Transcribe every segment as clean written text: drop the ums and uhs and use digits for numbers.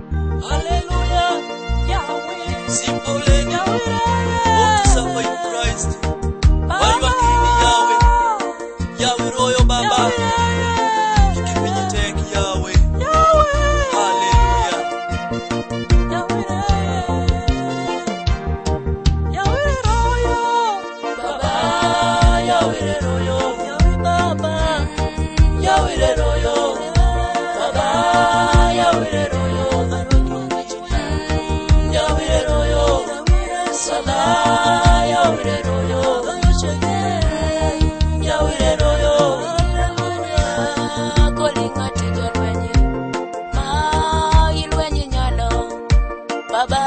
Hallelujah, Yahweh, simple Yahweh, oh to suffer in Christ. While you are killing Yahweh, Yahweh royo Baba, you give me the take Yahweh. Hallelujah, Yahweh royo Baba, Yahweh royo Baba, Yahweh royo Baba, Yahweh royo Yahweh royo Sada, Yahweh royo Yahweh royo Kolinga tijo lwenye ma ilwenye nyalo Baba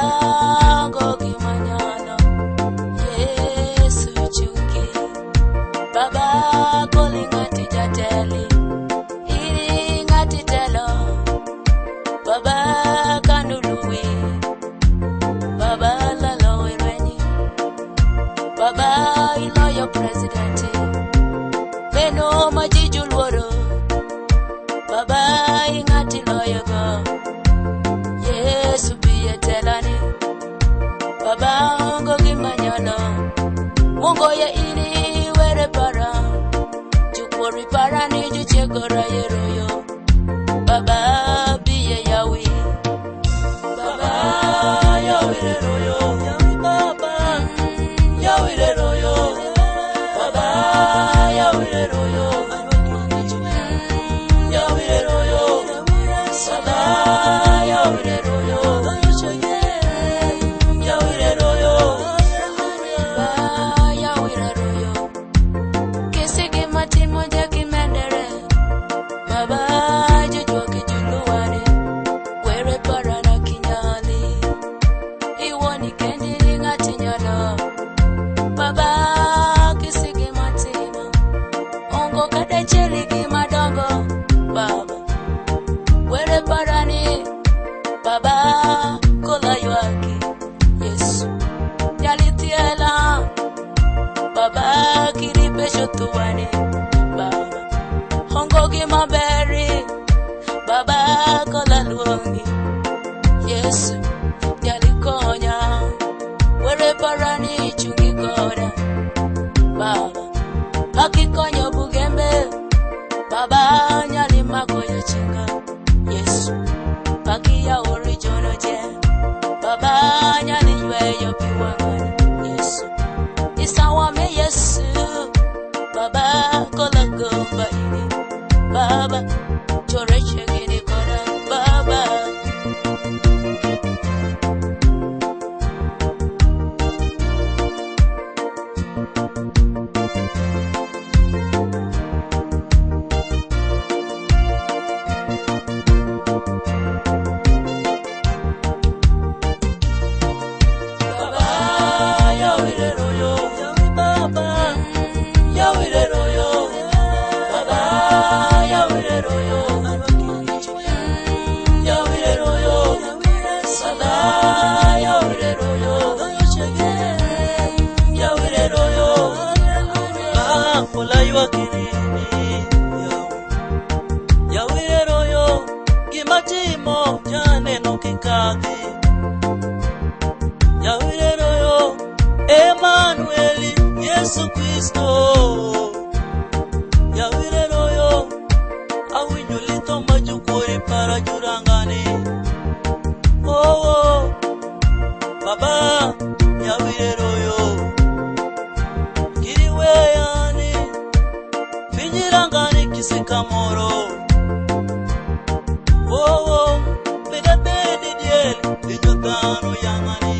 ngogi manyalo Yesu chungi Baba kolinga tija teli Iri ngati telo Baba kanuluwi Baba lalo ilwenye Baba iloyo presidenti Beno majiju luoro Baba ingati loyo go Yesu biye telani Baba ongo gimanyano Mungo ya ini were para Jukwori para ni juchegora yeroyo Baba biye yawi Baba, Yahweh royo Baba, Yahweh royo Baba, Yahweh royo Yahweh royo Sada, Yahweh royo Yahweh royo Baba yawira royo Kisigi matimo jaki mendere Baba jujuki juluwani Were parana kinyali Iwoni kendi ngati nyalo Baba kisigi matimo Ongo kade cheligi madongo Baba Were parani Baba kola yuaki Yesu Yalitiela Baba kiripe shotuwane Baba Hongogi maberi Baba kola luongi Yesu Yalikonya Were parani chungi koda Baba Hakikonyo bugembe Baba nyali makoyo chinga Yesu Pakia orijono je Baba nyali yweyo piwangani Yesu Isawame Yesu Baba kola gomba ini Baba choreche gini kona Baba Baba, Yahweh royo Baba, Yahweh royo Baba, Yahweh royo Yahweh royo Sada, Yahweh royo Yahweh royo Kola yuakirimi Yahweh royo Gimatimo jane no kikagi Yahweh royo Emmanueli Yesu Kristo Yahweh royo Awinjulito majukuri para jurangani Oh Baba Yahweh royo Kiriwe yani Binjirangani kisikamoro Oh Beda bedi diel Lijotano yangani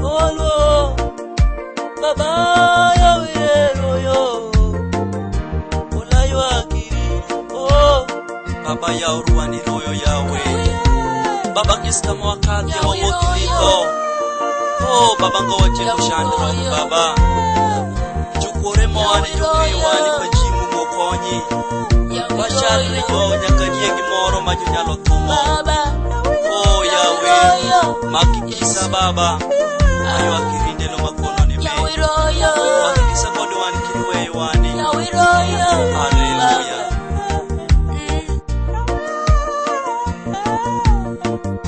Olo Baba Yahweh royo Ulayo akiri Oh Baba ya uruani royo Yahweh Baba kista mwakati ya wamotilito Oh Baba ngowa chelo shandro Baba Chukure mwani jukri wani pajimu mwokonyi Bashari jo nyakanye gimoro majunyalo tumo Oh Yahweh Makikisa Baba Ayo akirinde lo makono ni me Makikisa kodo wani kiriwe wani Hallelujah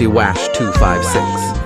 Diwash 256.